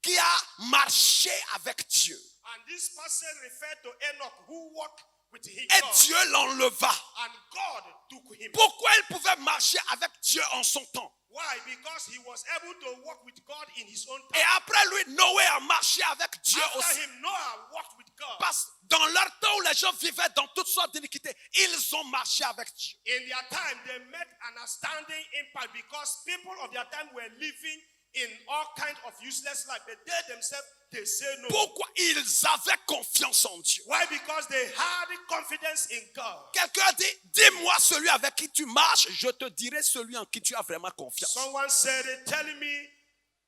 Speaker 3: qui a marché avec Dieu.
Speaker 2: And this passage referred to Enoch who walked with him.
Speaker 3: Et
Speaker 2: God,
Speaker 3: Dieu l'enleva.
Speaker 2: and God took him.
Speaker 3: Pourquoi il pouvait marcher avec Dieu en son temps?
Speaker 2: Why? Because he was able to walk with God in his own
Speaker 3: Et
Speaker 2: time.
Speaker 3: après lui, Noé a marché avec Dieu
Speaker 2: After
Speaker 3: aussi.
Speaker 2: him, Noah walked with God.
Speaker 3: Parce que dans leur temps où les gens vivaient dans toutes sortes d'iniquités, ils ont marché avec Dieu.
Speaker 2: In their time, they met an astounding impact because people of their time were living in all kinds of useless life. But they themselves, they say no.
Speaker 3: Pourquoi? Ils avaient confiance en Dieu.
Speaker 2: Why? Because they had confidence in God.
Speaker 3: Quelqu'un a dit, dis-moi celui avec qui tu marches, je te dirai celui en qui tu as vraiment confiance.
Speaker 2: Someone said, tell me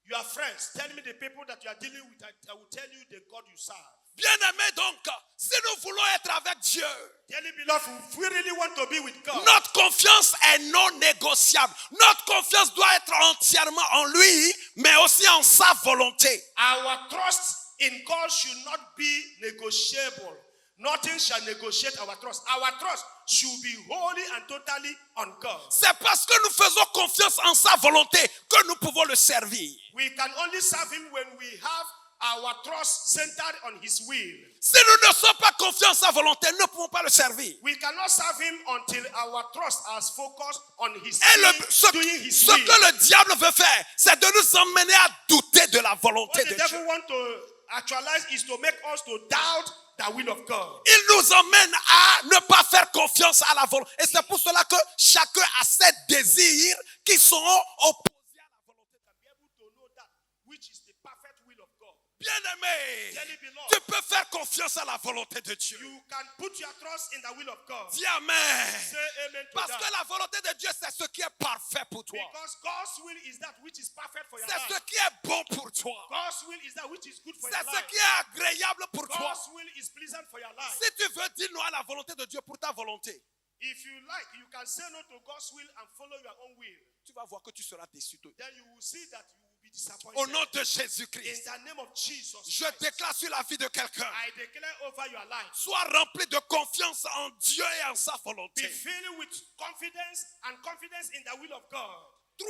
Speaker 2: your friends. Tell me the people that you are dealing with. I will tell you the God you serve.
Speaker 3: Bien-aimés donc, si nous voulons être avec Dieu,
Speaker 2: Dearly beloved, if we really want to be with God,
Speaker 3: notre confiance est non négociable. Notre confiance doit être entièrement en lui, mais aussi en sa volonté.
Speaker 2: our trust in God should not be negotiable. Nothing shall negotiate our trust. Our trust should be wholly and totally on God.
Speaker 3: C'est parce que nous faisons confiance en sa volonté que nous pouvons le servir.
Speaker 2: We can only serve Him when we have our trust centered on His will.
Speaker 3: Si nous ne sommes pas confiants en sa volonté, nous ne pouvons pas le servir.
Speaker 2: We cannot serve Him until our trust is focused on His
Speaker 3: Et
Speaker 2: will, doing His
Speaker 3: ce
Speaker 2: will.
Speaker 3: que le diable veut faire, c'est de nous emmener à douter de la volonté
Speaker 2: What
Speaker 3: de
Speaker 2: the
Speaker 3: Dieu.
Speaker 2: devil wants to actualize is to make us to doubt the will of God.
Speaker 3: Il nous emmène à ne pas faire confiance à la volonté. Et c'est pour cela que chacun a ses désirs qui sont opposés à la volonté de Dieu.
Speaker 2: Be able to know that which is the perfect will of God.
Speaker 3: Bien-aimé,
Speaker 2: Dearly beloved,
Speaker 3: tu peux faire confiance à la volonté de Dieu.
Speaker 2: you can put your trust in the will of God.
Speaker 3: Dis amen.
Speaker 2: Say amen to
Speaker 3: Parce
Speaker 2: that.
Speaker 3: que la volonté de Dieu, c'est ce qui est parfait pour toi.
Speaker 2: Because God's will is that which is perfect for your
Speaker 3: C'est ce
Speaker 2: life.
Speaker 3: qui est bon pour toi.
Speaker 2: God's will is that which is good for
Speaker 3: C'est
Speaker 2: your
Speaker 3: ce
Speaker 2: life.
Speaker 3: qui est agréable pour toi.
Speaker 2: God's will is pleasant for your life.
Speaker 3: Si tu veux dire non à la volonté de Dieu pour ta volonté,
Speaker 2: If you like, you can say no to God's will and follow your own will.
Speaker 3: tu vas voir que tu seras déçu.
Speaker 2: Then you will see that you will be disappointed.
Speaker 3: Au nom de
Speaker 2: In
Speaker 3: Jésus-Christ,
Speaker 2: the name of Jesus
Speaker 3: je
Speaker 2: Christ,
Speaker 3: déclare sur la vie de quelqu'un,
Speaker 2: I declare over your life,
Speaker 3: sois rempli de confiance en Dieu et en sa
Speaker 2: be
Speaker 3: volonté.
Speaker 2: filled with confidence and confidence in the will of God.
Speaker 3: 3.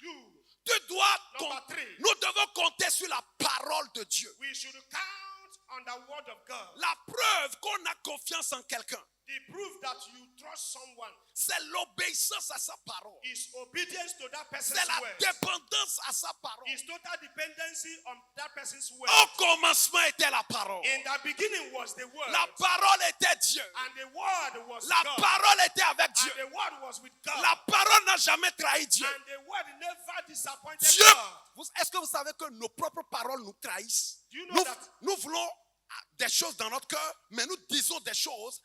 Speaker 2: You,
Speaker 3: Tu dois
Speaker 2: Number 3.
Speaker 3: nous devons compter sur la parole de Dieu.
Speaker 2: we should count on the word of God.
Speaker 3: La preuve qu'on a confiance en quelqu'un,
Speaker 2: The proof that you trust someone
Speaker 3: c'est l'obéissance à sa parole.
Speaker 2: is obedience to that person's
Speaker 3: C'est la
Speaker 2: word.
Speaker 3: dépendance à sa parole.
Speaker 2: Is total dependency on that person's word.
Speaker 3: Au commencement était la parole.
Speaker 2: In the beginning was the word.
Speaker 3: La parole était Dieu.
Speaker 2: And the word was
Speaker 3: La
Speaker 2: God.
Speaker 3: parole était avec Dieu.
Speaker 2: And the word was with God.
Speaker 3: La parole n'a jamais trahi Dieu.
Speaker 2: And the word never disappointed
Speaker 3: Dieu,
Speaker 2: God.
Speaker 3: est-ce que vous savez que nos propres paroles nous trahissent?
Speaker 2: Do you know that?
Speaker 3: Nous voulons des choses dans notre cœur, mais nous disons des choses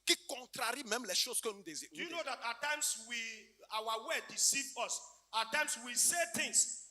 Speaker 3: qui contrarient même les choses que nous désirons.
Speaker 2: Do you know that at times our word deceive us? At times we say things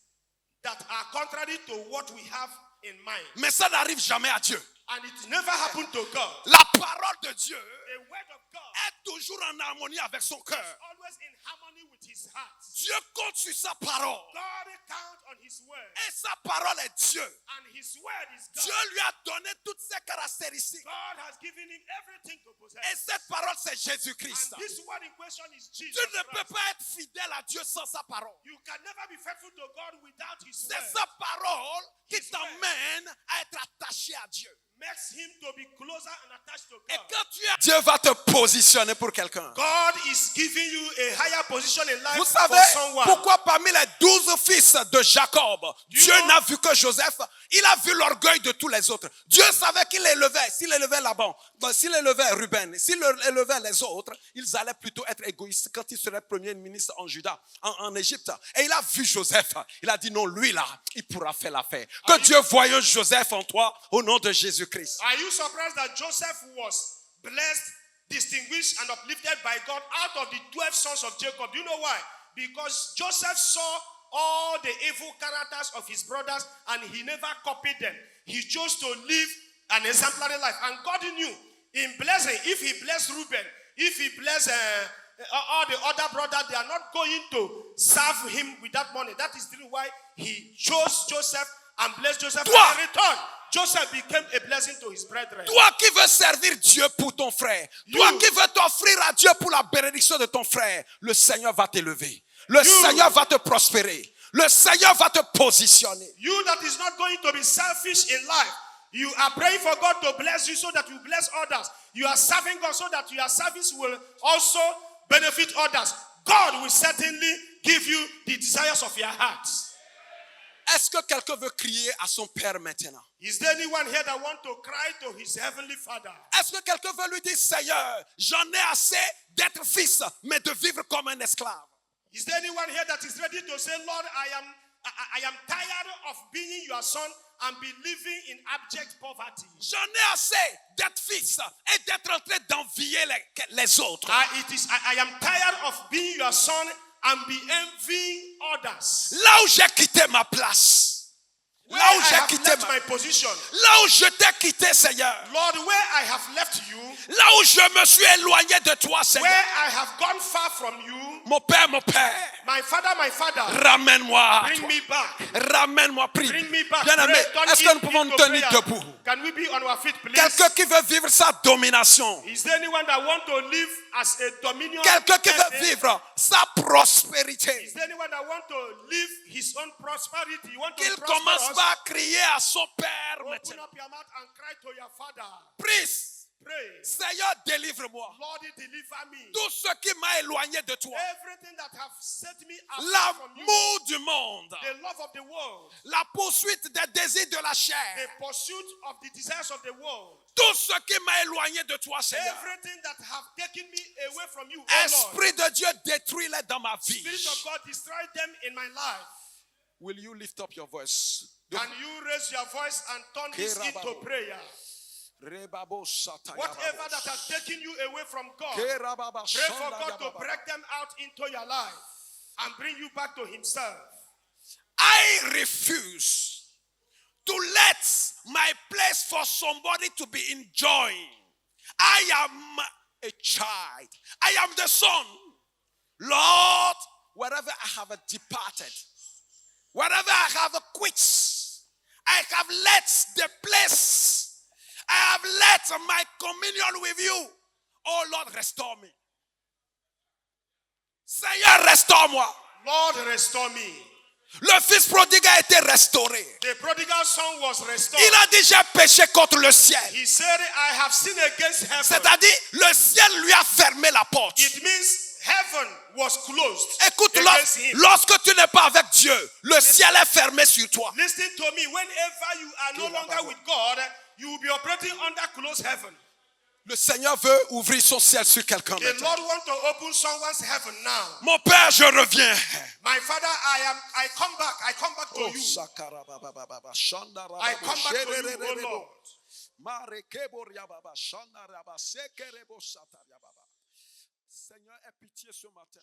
Speaker 2: that are contrary to what we have in mind.
Speaker 3: Mais ça n'arrive jamais à Dieu.
Speaker 2: And it never happened to God.
Speaker 3: La parole de Dieu
Speaker 2: The word of God
Speaker 3: est toujours en harmonie avec son cœur.
Speaker 2: is always in harmony with his heart.
Speaker 3: Dieu compte sur sa parole.
Speaker 2: God count on his word.
Speaker 3: Et sa parole est Dieu.
Speaker 2: And his word is God.
Speaker 3: Dieu lui a donné toutes ses caractéristiques.
Speaker 2: God has given him everything to possess.
Speaker 3: Et cette parole, c'est Jésus-Christ.
Speaker 2: And this word in question is Jesus
Speaker 3: Tu ne peux
Speaker 2: Christ.
Speaker 3: pas être fidèle à Dieu sans sa parole.
Speaker 2: You can never be faithful to God without his
Speaker 3: C'est
Speaker 2: word.
Speaker 3: sa parole qui
Speaker 2: His word.
Speaker 3: t'emmène à être attaché à Dieu.
Speaker 2: Makes him to be closer and attached to
Speaker 3: Et
Speaker 2: God.
Speaker 3: quand tu es, Dieu va te positionner pour quelqu'un.
Speaker 2: God is giving you a higher position in life
Speaker 3: Vous
Speaker 2: for
Speaker 3: savez
Speaker 2: someone.
Speaker 3: pourquoi parmi les 12 fils de Jacob, Dieu n'a vu que Joseph, il a vu l'orgueil de tous les autres. Dieu savait qu'il élevait, s'il élevait Laban, s'il élevait Ruben, s'il élevait les autres, ils allaient plutôt être égoïstes quand il serait premier ministre en Juda, en Égypte. Et il a vu Joseph, il a dit non, lui là, il pourra faire l'affaire. Que Dieu voie Joseph en toi au nom de Jésus-Christ.
Speaker 2: Are you surprised that Joseph was blessed, distinguished, and uplifted by God out of the 12 sons of Jacob? Do you know why? Because Joseph saw all the evil characters of his brothers and he never copied them. He chose to live an exemplary life. And God knew in blessing, if he blessed Reuben, if he blessed all the other brothers, they are not going to serve him with that money. That is the reason why he chose Joseph and blessed Joseph.
Speaker 3: Toi.
Speaker 2: And in return, Joseph became a blessing to his brethren.
Speaker 3: Toi qui veux servir Dieu pour ton frère, toi qui veux t'offrir à Dieu pour la bénédiction de ton frère, le Seigneur va t'élever. Le Seigneur va te prospérer. Le Seigneur va te positionner.
Speaker 2: You that is not going to be selfish in life, you are praying for God to bless you so that you bless others. You are serving God so that your service will also benefit others. God will certainly give you the desires of your heart.
Speaker 3: Est-ce que quelqu'un veut crier à son Père maintenant?
Speaker 2: Is there anyone here that want to cry to his heavenly Father?
Speaker 3: Est-ce que quelqu'un veut lui dire, Seigneur, j'en ai assez d'être fils, mais de vivre comme un esclave?
Speaker 2: Is there anyone here that is ready to say, Lord, I am tired of being your son and be living in abject poverty?
Speaker 3: J'en ai assez d'être fils et d'être en train d'envier les autres.
Speaker 2: I am tired of being your son and be envying others.
Speaker 3: Là où j'ai quitté ma place.
Speaker 2: Where
Speaker 3: Là où
Speaker 2: I
Speaker 3: j'ai
Speaker 2: have
Speaker 3: quitté
Speaker 2: left my position.
Speaker 3: Là où je t'ai quitté, Seigneur.
Speaker 2: Lord, where I have left you.
Speaker 3: Là où je me suis éloigné de toi, Seigneur.
Speaker 2: Where I have gone far from you.
Speaker 3: Mon Père,
Speaker 2: My Father.
Speaker 3: ramène-moi.
Speaker 2: Bring me back.
Speaker 3: Ramène-moi, prie.
Speaker 2: Bring me back.
Speaker 3: Bien-aimé,
Speaker 2: Pray,
Speaker 3: est-ce que nous pouvons nous tenir
Speaker 2: prayer.
Speaker 3: debout?
Speaker 2: Can we be on our feet, please?
Speaker 3: Quelqu'un qui veut vivre sa domination.
Speaker 2: Is there anyone that want to live as a dominion?
Speaker 3: Quelqu'un qui veut
Speaker 2: person?
Speaker 3: vivre sa prospérité.
Speaker 2: Is there anyone that want to live his own prosperity? You want to
Speaker 3: Qu'il
Speaker 2: prosper
Speaker 3: commence
Speaker 2: us?
Speaker 3: par crier à son Père
Speaker 2: Open
Speaker 3: maintenant.
Speaker 2: up your mouth and cry to your Father.
Speaker 3: Prie.
Speaker 2: Pray.
Speaker 3: Seigneur, délivre-moi.
Speaker 2: Lord, deliver me.
Speaker 3: Tout ce qui m'a éloigné de toi.
Speaker 2: Everything that have set me apart from you.
Speaker 3: L'amour du monde.
Speaker 2: The love of the world.
Speaker 3: La poursuite des désirs de la
Speaker 2: The
Speaker 3: chair.
Speaker 2: pursuit of the desires of the world.
Speaker 3: Tout ce qui m'a éloigné de toi, Seigneur.
Speaker 2: Everything that have taken me away from you, oh Lord.
Speaker 3: Esprit de Dieu, détruis-les dans ma vie.
Speaker 2: Spirit of God, destroy them in my life.
Speaker 3: Will you lift up your voice?
Speaker 2: Can you raise your voice and turn this into prayer? Whatever that has taken you away from God, pray for God to break them out into your life and bring you back to Himself.
Speaker 3: I refuse to let my place for somebody to be enjoying. I am a child. I am the son. Lord, wherever I have departed, wherever I have quit, I have let the place, I have let my communion with you. Oh Lord, restore me. Seigneur, restaure-moi.
Speaker 2: Lord, restore me.
Speaker 3: Le fils prodigue a été restauré.
Speaker 2: The prodigal son was restored.
Speaker 3: Il a déjà péché contre le ciel.
Speaker 2: He said, I have sinned against heaven.
Speaker 3: C'est-à-dire, le ciel lui a fermé la porte.
Speaker 2: It means heaven was closed
Speaker 3: Écoute,
Speaker 2: against him.
Speaker 3: lorsque tu n'es pas avec Dieu, le ciel est fermé sur toi.
Speaker 2: Listen to me. Whenever you are no longer with God, you will be operating under closed heaven.
Speaker 3: Le Seigneur veut ouvrir son ciel sur quelqu'un
Speaker 2: The
Speaker 3: maintenant.
Speaker 2: Lord wants to open someone's heaven now.
Speaker 3: Mon Père, je reviens.
Speaker 2: My Father, I come back. I come back to you. I come back to you, oh Lord.
Speaker 3: Seigneur, aie pitié ce matin.